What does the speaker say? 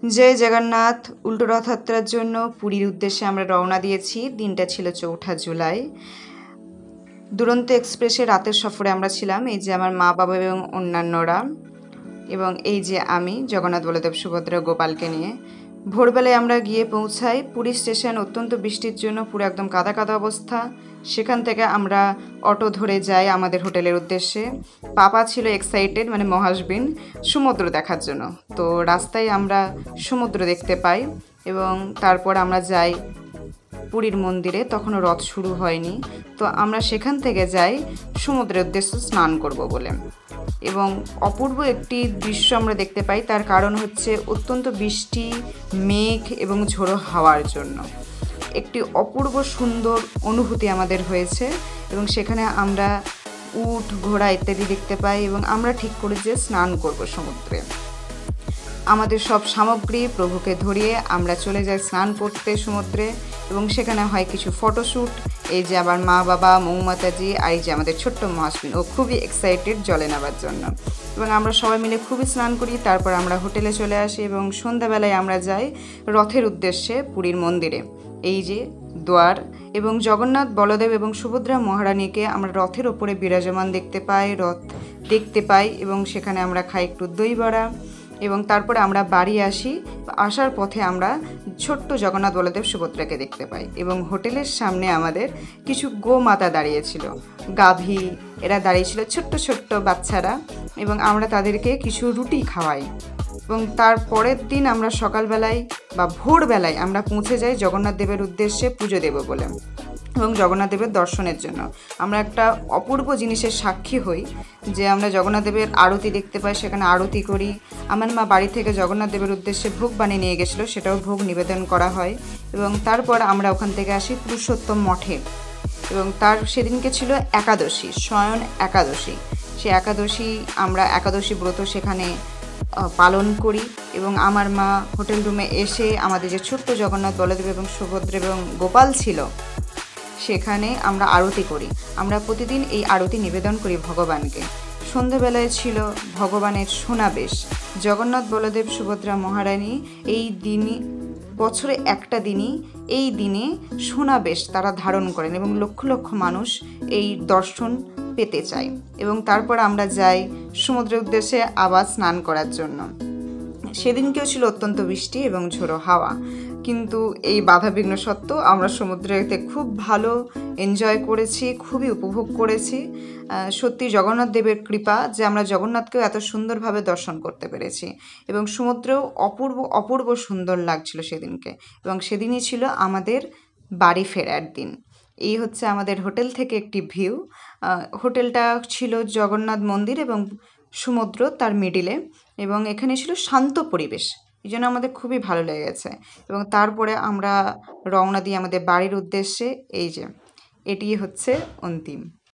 জয় জগন্নাথ। উল্টো রথযাত্রার জন্য পুরীর উদ্দেশ্যে আমরা রওনা দিয়েছি। দিনটা ছিল 4 জুলাই। দুরন্ত এক্সপ্রেসে রাতের সফরে আমরা ছিলাম। এই যে আমার মা বাবা এবং অন্যান্যরা, এবং এই যে আমি জগন্নাথ বলদেব সুভদ্রা গোপালকে নিয়ে। ভোরবেলায় আমরা গিয়ে পৌঁছাই পুরী স্টেশন। অত্যন্ত বৃষ্টির জন্য পুরো একদম কাদা কাদা অবস্থা। সেখান থেকে আমরা অটো ধরে যাই আমাদের হোটেলের উদ্দেশ্যে। পাপা ছিল এক্সাইটেড, মানে মহাসবিন, সমুদ্র দেখার জন্য। তো রাস্তায় আমরা সমুদ্র দেখতে পাই এবং তারপর আমরা যাই পুরীর মন্দিরে। তখনও রথ শুরু হয়নি। তো আমরা সেখান থেকে যাই সমুদ্রের উদ্দেশ্যে স্নান করব বলে। এবং অপূর্ব একটি দৃশ্য আমরা দেখতে পাই। তার কারণ হচ্ছে অত্যন্ত বৃষ্টি, মেঘ এবং ঝোড়ো হাওয়ার জন্য একটি অপূর্ব সুন্দর অনুভূতি আমাদের হয়েছে। এবং সেখানে আমরা উট, ঘোড়া ইত্যাদি দেখতে পাই এবং আমরা ঠিক করি যে স্নান করব সমুদ্রে। আমাদের সব সামগ্রী প্রভুকে ধরিয়ে আমরা চলে যাই স্নান করতে সমুদ্রে। এবং সেখানে হয় কিছু ফটোশ্যুট। এই যে আবার মা বাবা, মৌমাতাজি, আর এই যে আমাদের ছোট্ট মহাসবিন, ও খুবই এক্সাইটেড জলে নেওয়ার জন্য। এবং আমরা সবাই মিলে খুবই স্নান করি। তারপর আমরা হোটেলে চলে আসি এবং সন্ধ্যাবেলায় আমরা যাই রথের উদ্দেশ্যে পুরীর মন্দিরে। এই যে দ্বার, এবং জগন্নাথ, বলদেব এবং সুভদ্রা মহারানীকে আমরা রথের ওপরে বিরাজমান দেখতে পাই, রথ দেখতে পাই। এবং সেখানে আমরা খাই একটু দই বড়া। এবং তারপরে আমরা বাড়ি আসি। আসার পথে আমরা ছোট্ট জগন্নাথ, বলদেব, সুভদ্রাকে দেখতে পাই। এবং হোটেলের সামনে আমাদের কিছু গোমাতা দাঁড়িয়েছিল, গাভী, এরা দাঁড়িয়েছিল, ছোট্ট ছোট্ট বাচ্চারা। এবং আমরা তাদেরকে কিছু রুটি খাওয়াই। এবং তার পরের দিন আমরা সকালবেলায় বা ভোরবেলায় আমরা পৌঁছে যাই জগন্নাথ দেবের উদ্দেশ্যে পুজো দেব বলে এবং জগন্নাথ দেবের দর্শনের জন্য। আমরা একটা অপূর্ব জিনিসের সাক্ষী হই যে আমরা জগন্নাথ দেবের আরতি দেখতে পাই, সেখানে আরতি করি। আমার মা বাড়ি থেকে জগন্নাথ দেবের উদ্দেশ্যে ভোগ বানিয়ে নিয়ে গেছিলো, সেটাও ভোগ নিবেদন করা হয়। এবং তারপর আমরা ওখান থেকে আসি পুরুষোত্তম মঠে। এবং তার সেদিনকে ছিল একাদশী, শয়ন একাদশী। সে একাদশী আমরা একাদশী ব্রত সেখানে পালন করি। এবং আমার মা হোটেল রুমে এসে আমাদের যে ছোট্ট জগন্নাথ, বলদেব এবং সুভদ্রা এবং গোপাল ছিল, সেখানে আমরা আরতি করি। আমরা প্রতিদিন এই আরতি নিবেদন করি ভগবানকে। সন্ধ্যাবেলায় ছিল ভগবানের সোনাবেশ। জগন্নাথ, বলদেব, সুভদ্রা মহারানী এই দিনই, বছরে একটা দিনই, এই দিনে সোনাবেশ তারা ধারণ করেন এবং লক্ষ লক্ষ মানুষ এই দর্শন পেতে চায়। এবং তারপর আমরা যাই সমুদ্রের উদ্দেশ্যে আবার স্নান করার জন্য। সেদিনকেও ছিল অত্যন্ত বৃষ্টি এবং ঝোড়ো হাওয়া, কিন্তু এই বাধাবিঘ্ন সত্ত্বেও আমরা সমুদ্রেতে খুব ভালো এনজয় করেছি, খুবই উপভোগ করেছি। সত্যি জগন্নাথ দেবের কৃপা যে আমরা জগন্নাথকেও এত সুন্দরভাবে দর্শন করতে পেরেছি। এবং সমুদ্রেও অপূর্ব অপূর্ব সুন্দর লাগছিল সেদিনকে। এবং সেদিনই ছিল আমাদের বাড়ি ফেরার দিন। এই হচ্ছে আমাদের হোটেল থেকে একটি ভিউ। হোটেলটা ছিল জগন্নাথ মন্দির এবং সমুদ্র তার মিডিলে, এবং এখানে ছিল শান্ত পরিবেশ, এই জন্য আমাদের খুবই ভালো লেগেছে। এবং তারপরে আমরা রওনা দিই আমাদের বাড়ির উদ্দেশ্যে। এই যে এটি হচ্ছে অন্তিম।